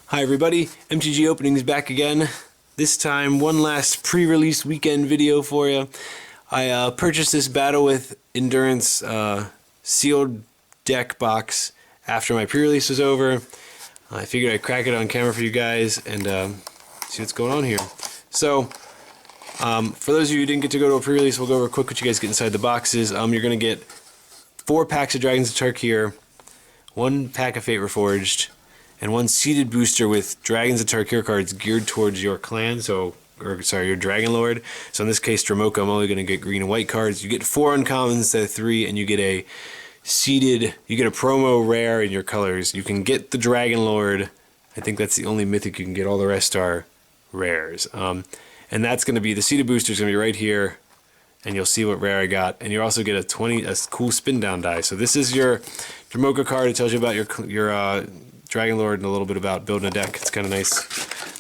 Hi everybody, MTG Openings back again. This time, one last pre-release weekend video for you. I purchased this Battle with Endurance sealed deck box after my pre-release was over. I figured I'd crack it on camera for you guys and see what's going on here. So, for those of you who didn't get to go to a pre-release, we'll go over quick what you guys get inside the boxes. You're going to get 4 packs of Dragons of Tarkir, 1 pack of Fate Reforged, and 1 seeded booster with Dragons of Tarkir cards geared towards your clan, your Dragon Lord. So in this case, Dromoka, I'm only going to get green and white cards. You get 4 uncommons instead of 3, and you get a promo rare in your colors. You can get the Dragon Lord. I think that's the only mythic you can get. All the rest are rares. And that's going to be, the seeded booster is going to be right here, and you'll see what rare I got. And you also get a cool spin down die. So this is your Dromoka card. It tells you about your Dragon Lord and a little bit about building a deck. It's kind of nice.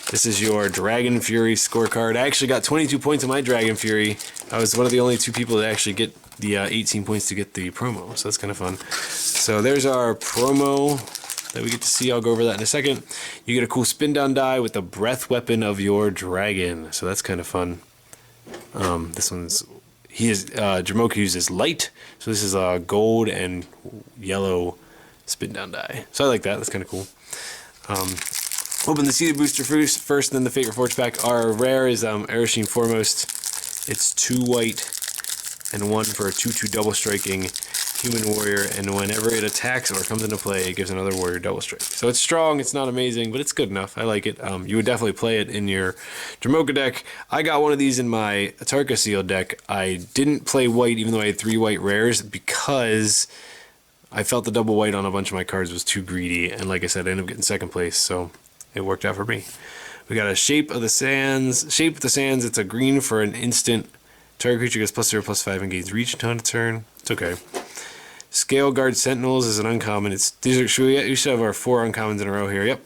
This is your Dragon Fury scorecard. I actually got 22 points on my Dragon Fury. I was one of the only 2 people that actually get the 18 points to get the promo, so that's kind of fun. So there's our promo that we get to see. I'll go over that in a second. You get a cool spin down die with the breath weapon of your dragon, so that's kind of fun. Dromoka uses light, so this is gold and yellow spin down die. So I like that. That's kind of cool. Open the seeded booster first, and then the Fate Reforged pack. Our rare is Arasheen Foremost. It's 2 white and 1 for a 2/2 double striking human warrior, and whenever it attacks or comes into play, it gives another warrior double strike. So it's strong. It's not amazing, but it's good enough. I like it. You would definitely play it in your Dromoka deck. I got one of these in my Tarkir sealed deck. I didn't play white, even though I had 3 white rares, because I felt the double white on a bunch of my cards was too greedy, and like I said, I ended up getting 2nd place, so it worked out for me. We got a Shape of the Sands. Shape of the Sands, it's a green for an instant. Target creature gets +0/+5 and gains reach until end of turn. It's okay. Scale Guard Sentinels is an uncommon. We should have our 4 uncommons in a row here. Yep.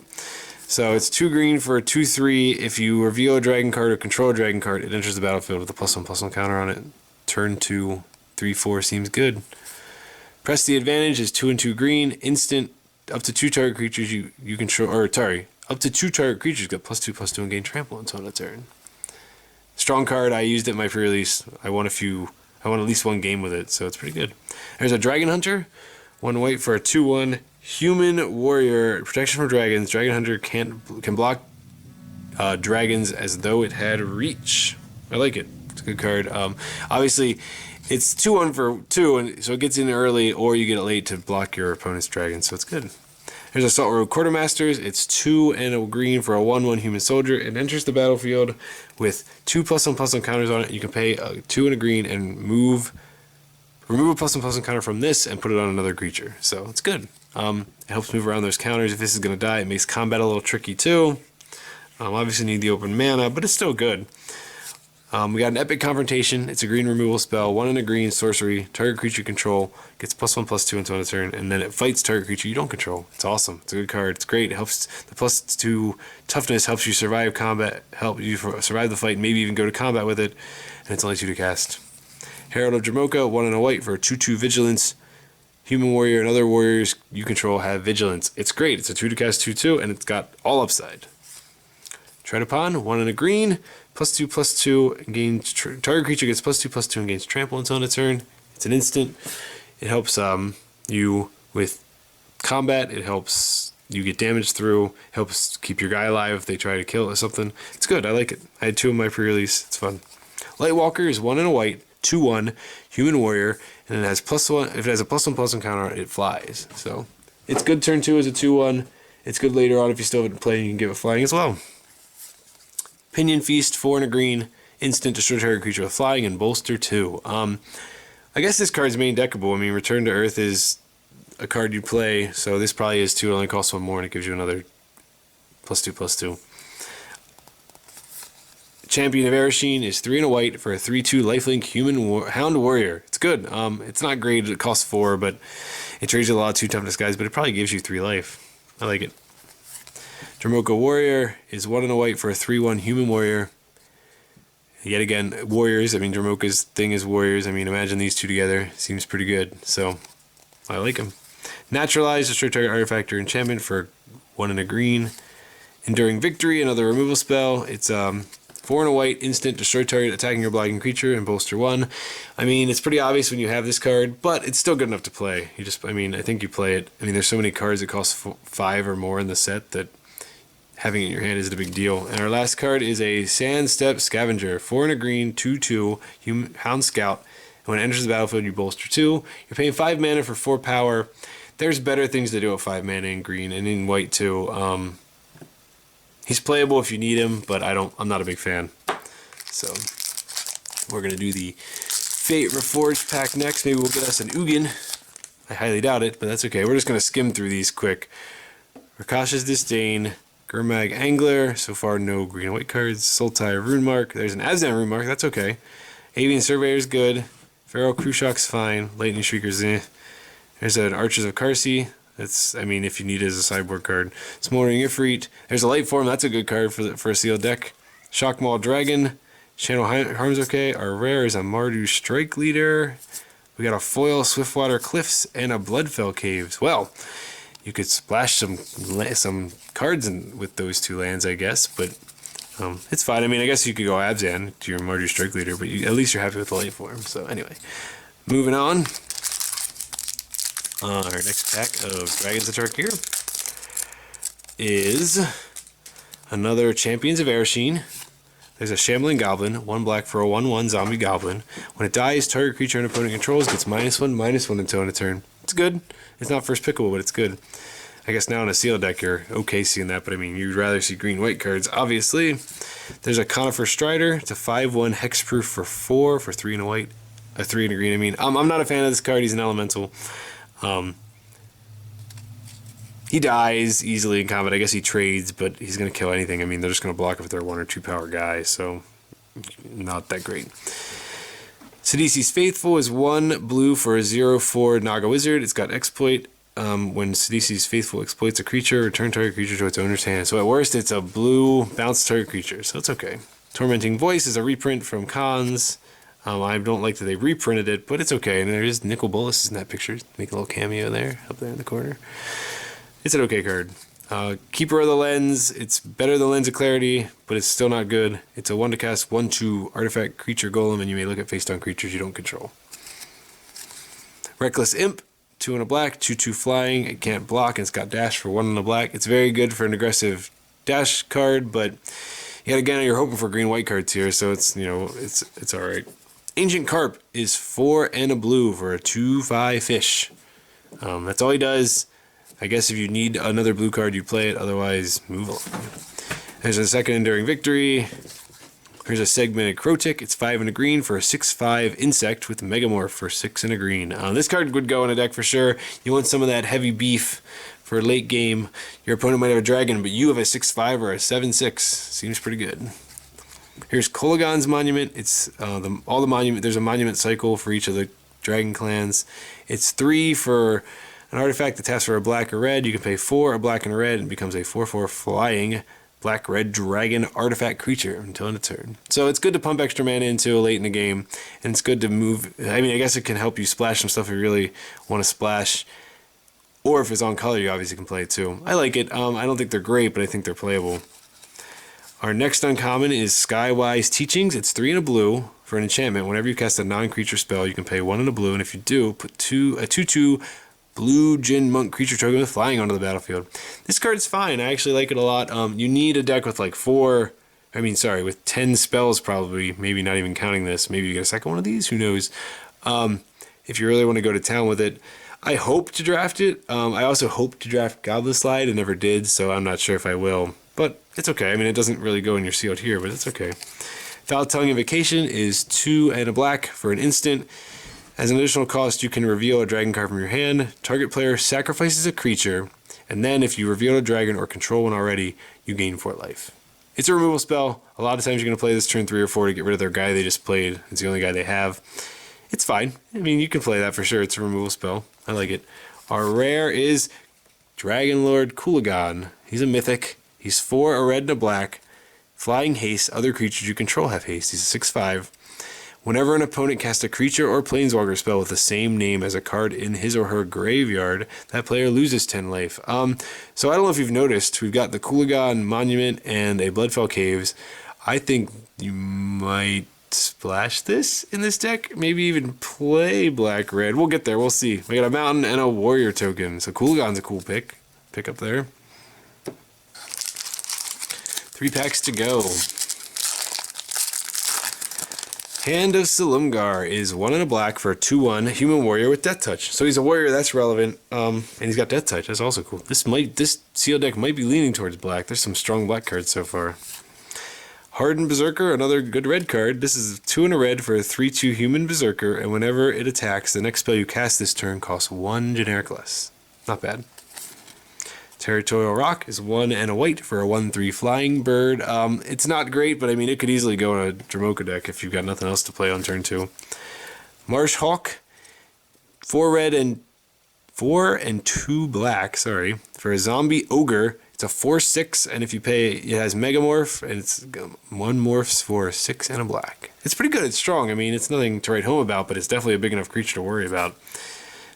So it's 2 green for a 2/3. If you reveal a dragon card or control a dragon card, it enters the battlefield with a +1/+1 counter on it. Turn 2, 3/4 seems good. Press the Advantage is 2 and 2 green. Instant, up to 2 target creatures you control, up to 2 target creatures get +2/+2 and gain trample until end of turn. Strong card. I used it in my pre-release. I won at least 1 game with it, so it's pretty good. There's a Dragon Hunter, 1 white for a 2/1 human warrior. Protection from dragons. Dragon Hunter can block dragons as though it had reach. I like it. It's a good card. Obviously, it's 2/1 for 2, and so it gets in early, or you get it late to block your opponent's dragon, so it's good. There's Assault Rogue Quartermasters. It's 2 and a green for a 1/1 human soldier. It enters the battlefield with 2 +1/+1 counters on it. You can pay 2 and a green and remove a +1/+1 counter from this and put it on another creature. So it's good. It helps move around those counters. If this is going to die, it makes combat a little tricky too. Obviously need the open mana, but it's still good. We got an Epic Confrontation. It's a green removal spell, 1 and a green sorcery. Target creature control gets +1/+2 until end of turn, and then it fights target creature you don't control. It's awesome. It's a good card. It's great. It helps. The +2 toughness helps you survive combat, help you survive the fight, maybe even go to combat with it. And it's only 2 to cast. Herald of Dromoka, 1 and a white for a 2/2 vigilance. Human warrior and other warriors you control have vigilance. It's great. It's a 2 to cast 2/2, and it's got all upside. Tread Upon, 1 and a green. +2/+2 and gains target creature gets +2/+2 and gains trample until end of turn. It's an instant. It helps you with combat. It helps you get damage through. Helps keep your guy alive if they try to kill it or something. It's good. I like it. I had 2 in my pre-release. It's fun. Lightwalker is 1 and a white, 2/1 human warrior, and it has +1. If it has a +1/+1 counter on it, it flies. So it's good. Turn 2 as a 2/1. It's good later on if you still haven't played. You can give it flying as well. Pinion Feast, 4 and a green, instant, destroy target creature with flying, and bolster 2. I guess this card's main deckable. I mean, Return to Earth is a card you play, so this probably is 2. It only costs 1 more, and it gives you another +2/+2. Champion of Arasheen is 3 and a white for a 3/2 lifelink human hound warrior. It's good. It's not great. It costs 4, but it trades a lot of 2 toughness guys, but it probably gives you 3 life. I like it. Dromoka Warrior is 1 and a white for a 3/1 human warrior. Yet again, warriors. I mean, Dromoka's thing is warriors. I mean, imagine these 2 together. Seems pretty good. So, I like them. Naturalize, destroy target artifact or enchantment for 1 and a green. Enduring Victory, another removal spell. It's 4 and a white, instant, destroy target attacking or blocking creature and bolster 1. I mean, it's pretty obvious when you have this card, but it's still good enough to play. I think you play it. I mean, there's so many cards that cost 5 or more in the set that having it in your hand isn't a big deal. And our last card is a Sandstep Scavenger, 4 and a green, 2/2, Hound Scout. And when it enters the battlefield, you bolster 2. You're paying 5 mana for 4 power. There's better things to do with 5 mana in green and in white too. He's playable if you need him, but I'm not a big fan. So we're gonna do the Fate Reforged pack next. Maybe we'll get us an Ugin. I highly doubt it, but that's okay. We're just gonna skim through these quick. Rakasha's Disdain, Gurmag Angler. So far, no green and white cards. Sultai Rune Mark. There's an Azan Rune Mark. That's okay. Avian Surveyor's good. Feral Krushock's fine. Lightning Shrieker's eh. There's an Archers of Karsi. That's, I mean, if you need it as a sideboard card. Smoldering Ifrit. There's a Light Form. That's a good card for a sealed deck. Shockmaw Dragon. Channel Harm's okay. Our rare is a Mardu Strike Leader. We got a foil Swiftwater Cliffs and a Bloodfell Caves. Well, you could splash some cards with those 2 lands, I guess, but it's fine. I mean, I guess you could go Abzan to your Mardu Strike Leader, but at least you're happy with the Light Form. So anyway, moving on. Our next pack of Dragons of Tarkir is another Champions of Ereshkigal. There's a Shambling Goblin, 1 black for a 1/1 zombie goblin. When it dies, target creature an opponent controls gets -1/-1 until end of turn. It's good. It's not first pickable, but it's good. I guess now in a sealed deck you're okay seeing that, but I mean, you'd rather see green-white cards, obviously. There's a Conifer Strider. It's a 5/1 hexproof for 4 for 3 and a white. 3 and a green, I mean. I'm not a fan of this card. He's an elemental. He dies easily in combat. I guess he trades, but he's going to kill anything. I mean, they're just going to block if they're 1 or 2 power guys, so not that great. Sidisi's Faithful is 1 blue for a 0/4 Naga Wizard. It's got Exploit. When Sidisi's Faithful exploits a creature, return target creature to its owner's hand. So at worst, it's a blue bounce target creature, so it's okay. Tormenting Voice is a reprint from Khans. I don't like that they reprinted it, but it's okay. And there is Nicol Bolas in that picture. Make a little cameo there, up there in the corner. It's an okay card. Keeper of the Lens. It's better than Lens of Clarity, but it's still not good. It's a 1 to cast 1/2 artifact creature golem, and you may look at face-down creatures you don't control. Reckless Imp. 2 and a black, 2/2 flying. It can't block, and it's got dash for 1 and a black. It's very good for an aggressive dash card, but yet again, you're hoping for green-white cards here, so it's all right. Ancient Carp is 4 and a blue for a 2/5 fish. That's all he does. I guess if you need another blue card, you play it. Otherwise, move along. There's a second Enduring Victory. Here's a Segmented Crotic. It's 5 and a green for a 6/5 insect with Megamorph for 6 and a green. This card would go in a deck for sure. You want some of that heavy beef for late game. Your opponent might have a dragon, but you have a 6/5 or a 7/6. Seems pretty good. Here's Kolagon's Monument. It's all the monument. There's a monument cycle for each of the dragon clans. It's 3 for an artifact that taps for a black or red. You can pay 4, a black and a red, and it becomes a 4/4 flying black-red dragon artifact creature until end of turn. So it's good to pump extra mana into late in the game, and it's good to move. I mean, I guess it can help you splash some stuff if you really want to splash. Or if it's on color, you obviously can play it too. I like it. I don't think they're great, but I think they're playable. Our next uncommon is Skywise Teachings. It's 3 and a blue for an enchantment. Whenever you cast a non-creature spell, you can pay 1 and a blue, and if you do, put a 2/2 blue Jin Monk creature token with flying onto the battlefield. This card's fine. I actually like it a lot. You need a deck with like with 10 spells probably, maybe not even counting this. Maybe you get a second one of these, who knows. If you really want to go to town with it. I hope to draft it. I also hope to draft Goblin Slide. I never did, so I'm not sure if I will. But it's okay. I mean, it doesn't really go in your sealed here, but it's okay. Foul-Tongue Invocation is 2 and a black for an instant. As an additional cost, you can reveal a dragon card from your hand. Target player sacrifices a creature, and then if you reveal a dragon or control one already, you gain 4 life. It's a removal spell. A lot of times you're going to play this turn 3 or 4 to get rid of their guy they just played. It's the only guy they have. It's fine. I mean, you can play that for sure. It's a removal spell. I like it. Our rare is Dragon Lord Kulagon. He's a mythic. He's 4, a red and a black. Flying haste. Other creatures you control have haste. He's a 6/5. Whenever an opponent casts a creature or planeswalker spell with the same name as a card in his or her graveyard, that player loses 10 life. So I don't know if you've noticed, we've got the Kulagan Monument and a Bloodfell Caves. I think you might splash this in this deck, maybe even play black-red. We'll get there, we'll see. We got a Mountain and a Warrior token, so Kulagan's a cool pick up there. 3 packs to go. Hand of Silumgar is 1 and a black for a 2/1 human warrior with Death Touch. So he's a warrior, that's relevant. And he's got Death Touch, that's also cool. This seal deck might be leaning towards black. There's some strong black cards so far. Hardened Berserker, another good red card. This is 2 and a red for a 3/2 human Berserker, and whenever it attacks, the next spell you cast this turn costs 1 generic less. Not bad. Territorial Rock is 1 and a white for a 1/3 flying bird. It's not great, but I mean, it could easily go in a Dromoka deck if you've got nothing else to play on turn 2. Marsh Hawk, 4 red and 2 black, for a zombie ogre. It's a 4/6, and if you pay, it has Megamorph, and it's 1 morphs for 6 and a black. It's pretty good, it's strong. I mean, it's nothing to write home about, but it's definitely a big enough creature to worry about.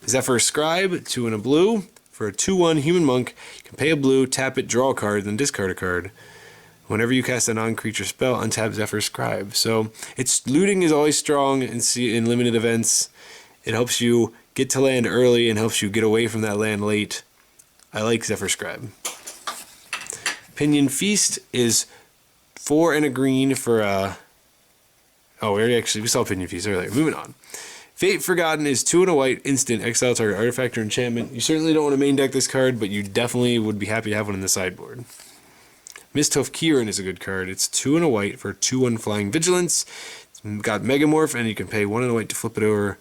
Zephyr Scribe, 2 and a blue. For a 2/1 human monk, you can pay a blue, tap it, draw a card, then discard a card. Whenever you cast a non-creature spell, untap Zephyr Scribe. So its looting is always strong in limited events. It helps you get to land early and helps you get away from that land late. I like Zephyr Scribe. Pinion Feast is 4 and a green for a... Oh, we saw Pinion Feast earlier. Moving on. Fate Forgotten is 2 and a white, instant, exile target artifact or enchantment. You certainly don't want to main deck this card, but you definitely would be happy to have one in the sideboard. Misthoof Kieran is a good card. It's 2 and a white for 2/1 flying vigilance. It's got Megamorph, and you can pay 1 and a white to flip it over.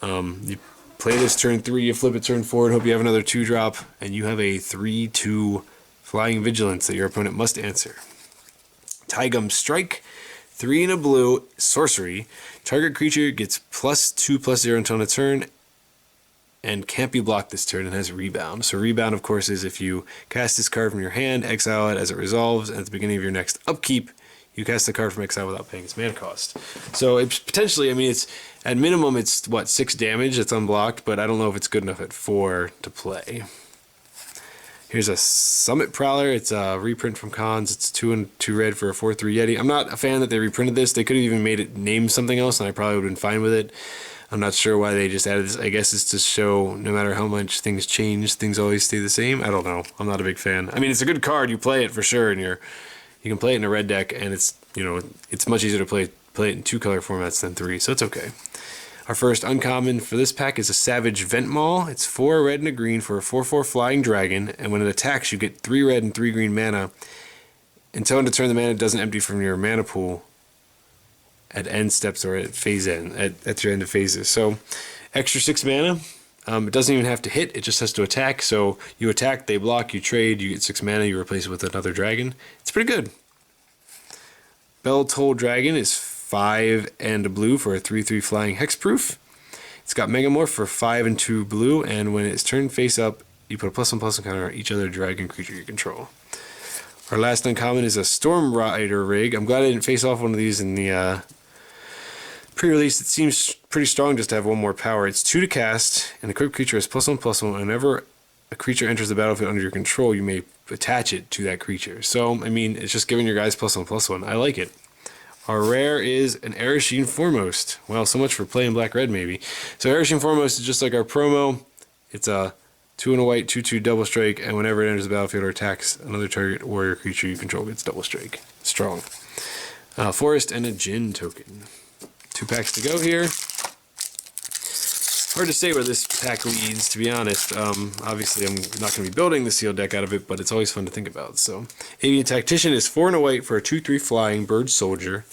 You play this turn 3, you flip it turn 4, and hope you have another 2-drop, and you have a 3/2 flying vigilance that your opponent must answer. Taigum Strike, 3 and a blue, sorcery. Target creature gets +2/+0 until end of turn and can't be blocked this turn and has rebound. So rebound, of course, is if you cast this card from your hand, exile it as it resolves, and at the beginning of your next upkeep, you cast the card from exile without paying its mana cost. So it's potentially, I mean, it's at minimum, it's what, 6 damage, it's unblocked, but I don't know if it's good enough at 4 to play. Here's a Summit Prowler. It's a reprint from Cons. It's 2 and 2 red for a 4/3 Yeti. I'm not a fan that they reprinted this. They could have even made it name something else, and I probably would have been fine with it. I'm not sure why they just added this. I guess it's to show no matter how much things change, things always stay the same. I don't know. I'm not a big fan. I mean, it's a good card. You play it for sure, and you can play it in a red deck, and it's it's much easier to play it in 2 color formats than 3, so it's okay. Our first uncommon for this pack is a Savage Ventmaul. It's 4 red and a green for a 4/4 flying dragon, and when it attacks, you get 3 red and 3 green mana. Until end of turn, the mana doesn't empty from your mana pool at end steps or at phase end, at your end of phases. So, extra 6 mana. It doesn't even have to hit, it just has to attack. So, you attack, they block, you trade, you get 6 mana, you replace it with another dragon. It's pretty good. Bell Toll Dragon is 5 and a blue for a 3/3 flying hexproof. It's got Megamorph for 5 and 2 blue, and when it's turned face up, you put a +1/+1 counter on each other dragon creature you control. Our last uncommon is a Storm Rider Rig. I'm glad I didn't face off one of these in the pre-release. It seems pretty strong just to have 1 more power. It's 2 to cast, and the equipped creature has +1/+1. Whenever a creature enters the battlefield under your control, you may attach it to that creature. So, I mean, it's just giving your guys +1/+1. I like it. Our rare is an Ereshkigal Foremost. Well, so much for playing black-red, maybe. So Ereshkigal Foremost is just like our promo. It's a 2 and a white, 2/2 double strike, and whenever it enters the battlefield or attacks another target warrior creature you control gets double strike. Strong. Forest and a Djinn token. 2 packs to go here. Hard to say where this pack leads, to be honest. Obviously, I'm not going to be building the sealed deck out of it, but it's always fun to think about. So, Avian Tactician is 4 and a white for a 2/3 flying bird soldier.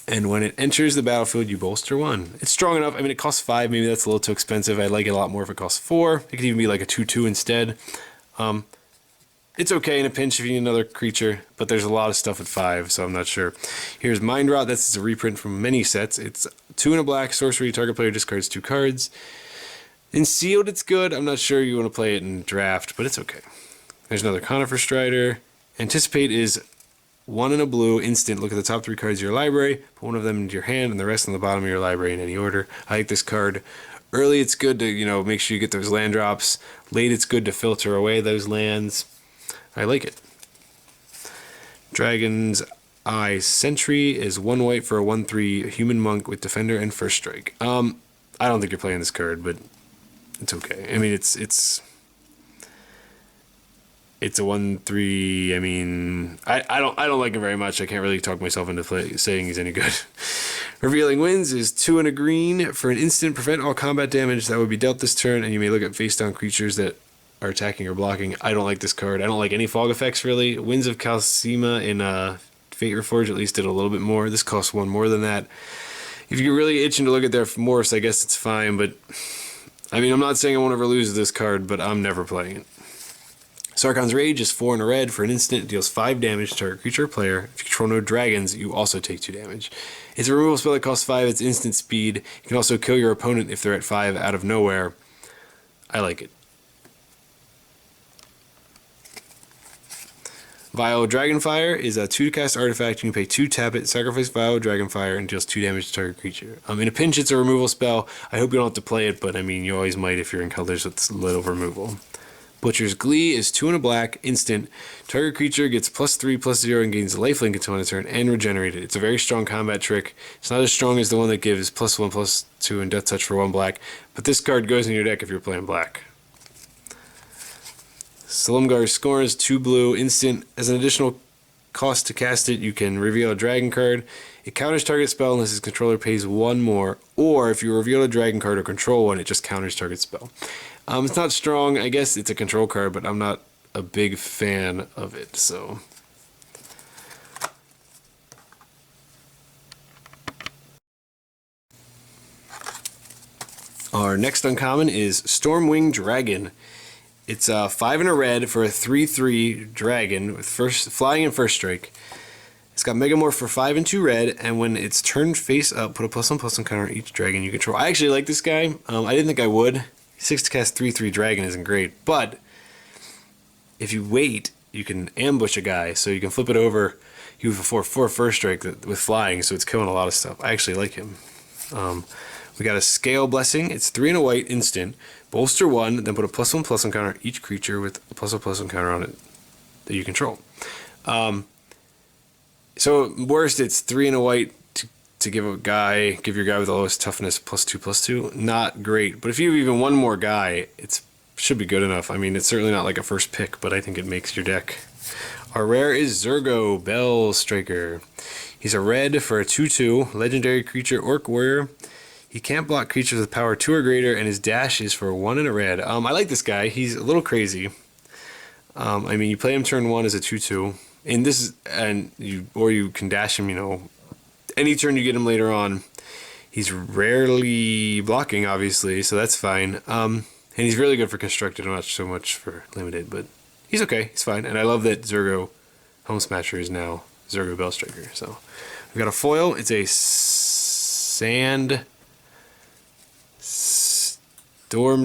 And when it enters the battlefield, you bolster 1. It's strong enough. I mean, it costs 5. Maybe that's a little too expensive. I'd like it a lot more if it costs 4. It could even be like a 2/2 instead. It's okay in a pinch if you need another creature, but there's a lot of stuff at 5, so I'm not sure. Here's Mind Rot. That's a reprint from many sets. It's 2 and a black, sorcery, target player discards 2 cards. In sealed, it's good. I'm not sure you want to play it in draft, but it's okay. There's another Conifer Strider. Anticipate is 1 and a blue, instant. Look at the top 3 cards of your library, put one of them into your hand, and the rest on the bottom of your library in any order. I like this card. Early, it's good to, you know, make sure you get those land drops. Late, it's good to filter away those lands. I like it. Dragon's Eye Sentry is 1 white for a 1/3 human monk with defender and first strike. I don't think you're playing this card, but it's okay. I mean, it's a 1/3. I mean, I don't like him very much. I can't really talk myself into saying he's any good. Revealing Winds is 2 and a green for an instant. Prevent all combat damage that would be dealt this turn, and you may look at face down creatures that are attacking or blocking. I don't like this card. I don't like any fog effects really. Winds of Calcima in Fate Reforged at least did a little bit more. This costs 1 more than that. If you're really itching to look at their morphs, I guess it's fine. But I mean, I'm not saying I won't ever lose this card, but I'm never playing it. Sarkhan's Rage is 4 and a red for an instant. It deals 5 damage to target creature or player. If you control no dragons, you also take 2 damage. It's a removal spell that costs 5. It's instant speed. You can also kill your opponent if they're at 5 out of nowhere. I like it. Vial Dragonfire is a 2-cast artifact. You can pay 2, tap it, sacrifice Vial Dragonfire, and deals 2 damage to target creature. In a pinch, it's a removal spell. I hope you don't have to play it, but I mean, you always might if you're in colors with little removal. Butcher's Glee is 2 and a black, instant. Target creature gets +3/+0 and gains lifelink until end of turn and regenerated. It's a very strong combat trick. It's not as strong as the one that gives +1/+2 and Death Touch for 1 black, but this card goes in your deck if you're playing black. Silumgar's Scorn is 2 blue, instant. As an additional cost to cast it, you can reveal a dragon card. It counters target spell unless its controller pays 1 more, or if you reveal a dragon card or control one, it just counters target spell. It's not strong. I guess it's a control card, but I'm not a big fan of it, so. Our next uncommon is Stormwing Dragon. It's 5 and a red for a 3/3 dragon with flying and first strike. It's got Megamorph for 5 and 2 red, and when it's turned face up, put a +1/+1 counter on each dragon you control. I actually like this guy. I didn't think I would. 6 to cast 3/3 dragon isn't great, but if you wait, you can ambush a guy, so you can flip it over. You have a 4/4 first strike with flying, so it's killing a lot of stuff. I actually like him. We got a Scale Blessing. It's 3 and a white, instant. Bolster 1, then put a +1/+1 counter on each creature with a +1/+1 counter on it that you control. So worst, it's 3 and a white to give your guy with the lowest toughness +2/+2. Not great, but if you have even one more guy, it should be good enough. I mean, it's certainly not like a first pick, but I think it makes your deck. Our rare is Zurgo, Bell Striker. He's a red for a 2/2, legendary creature, Orc Warrior. He can't block creatures with power 2 or greater, and his dash is for 1 and a red. I like this guy. He's a little crazy. I mean, you play him turn 1 as a 2/2, and you can dash him, you know, any turn you get him later on. He's rarely blocking, obviously, so that's fine. And he's really good for constructed, not so much for limited, but he's okay. He's fine. And I love that Zurgo Home Smasher is now Zurgo Bell Striker. So we've got a foil. It's a Sandstorm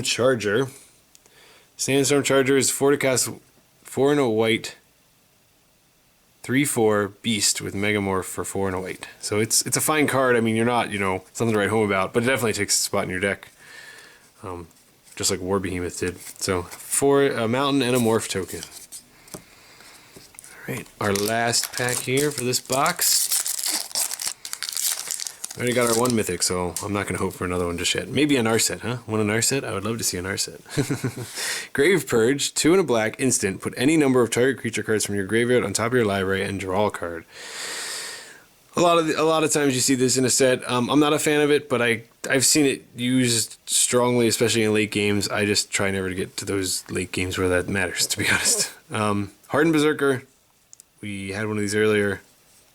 Charger. Sandstorm Charger is 4 to cast 4 and a white. 3/4 beast with Megamorph for 4 and a white. So it's a fine card. I mean, you're not, you know, something to write home about, but it definitely takes a spot in your deck. Just like War Behemoth did. So 4, a mountain and a morph token. Alright, our last pack here for this box. We already got our 1 mythic, so I'm not going to hope for another one just yet. Maybe an Narset, huh? Want a Narset? I would love to see a Narset. Grave Purge, 2 and a black, instant. Put any number of target creature cards from your graveyard on top of your library and draw a card. A lot of times you see this in a set. I'm not a fan of it, but I've seen it used strongly, especially in late games. I just try never to get to those late games where that matters, to be honest. Hardened Berserker. We had one of these earlier.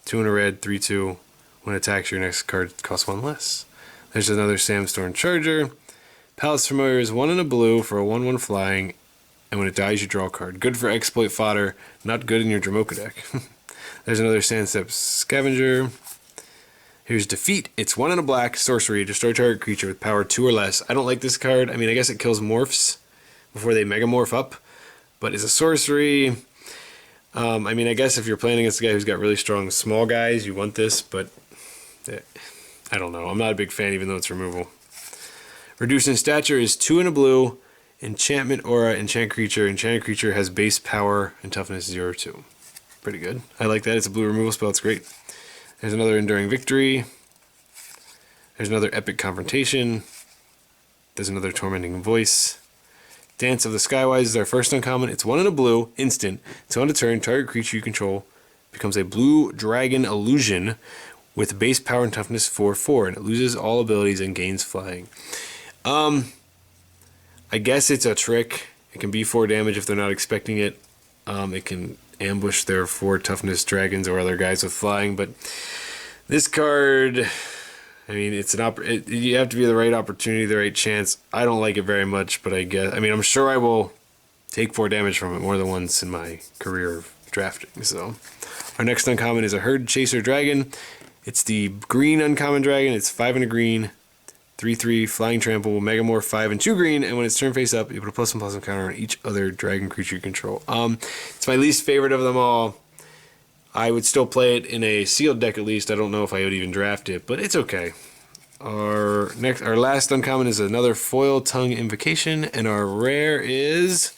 2 and a red, 3/2. When it attacks, your next card costs 1 less. There's another Sandstorm Charger. Palace Familiar is 1 and a blue for a 1/1 flying, and when it dies, you draw a card. Good for exploit fodder, not good in your Dromoka deck. There's another Sandstep Scavenger. Here's Defeat. It's 1 and a black, sorcery. Destroy target creature with power 2 or less. I don't like this card. I mean, I guess it kills morphs before they megamorph up, but it's a sorcery. I mean, I guess if you're playing against a guy who's got really strong small guys, you want this, but I don't know. I'm not a big fan, even though it's removal. Reduced in stature is 2 and a blue. Enchantment aura, enchant creature. Enchanted creature has base power and toughness 0/2. Pretty good. I like that. It's a blue removal spell. It's great. There's another enduring victory. There's another epic confrontation. There's another tormenting voice. Dance of the Skywise is our first uncommon. It's 1 and a blue, instant. So on a turn, target creature you control becomes a blue dragon illusion with base power and toughness 4/4, and it loses all abilities and gains flying. I guess it's a trick. It can be 4 damage if they're not expecting it. It can ambush their 4 toughness dragons or other guys with flying, but this card, I mean, it's you have to be the right opportunity, the right chance. I don't like it very much, but I guess, I mean, I'm sure I will take 4 damage from it more than once in my career of drafting. So our next uncommon is a Herd Chaser Dragon. It's the green uncommon dragon. It's 5 and a green, 3/3 flying trample, megamorph 5 and 2 green, and when it's turn face up, you put a +1/+1 counter on each other dragon creature you control. It's my least favorite of them all. I would still play it in a sealed deck at least. I don't know if I would even draft it, but it's okay. Our last uncommon is another Foil Tongue Invocation, and our rare is,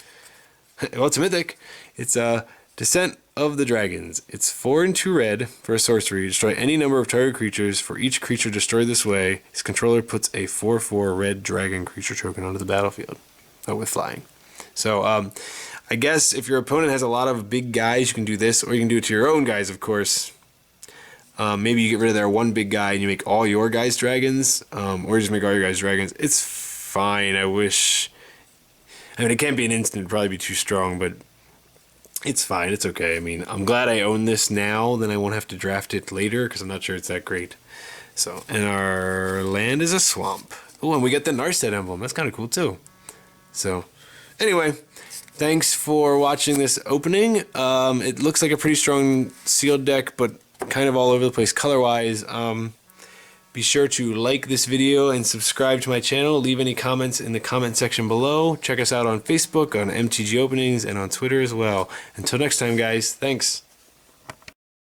well, it's a mythic. It's a Descent of the Dragons. It's 4 and 2 red for a sorcery. Destroy any number of target creatures. For each creature destroyed this way, his controller puts a 4/4 red dragon creature token onto the battlefield with flying. So I guess if your opponent has a lot of big guys, you can do this, or you can do it to your own guys, of course. Maybe you get rid of their one big guy and you make all your guys dragons, or you just make all your guys dragons. It's fine. I mean, it can't be an instant. It'd probably be too strong, but it's fine. It's okay. I mean, I'm glad I own this now, then I won't have to draft it later, because I'm not sure it's that great. So, and our land is a swamp. Oh, and we get the Narset emblem. That's kind of cool, too. So, anyway, thanks for watching this opening. It looks like a pretty strong sealed deck, but kind of all over the place color-wise. Be sure to like this video and subscribe to my channel. Leave any comments in the comment section below. Check us out on Facebook, on MTG Openings, and on Twitter as well. Until next time, guys. Thanks.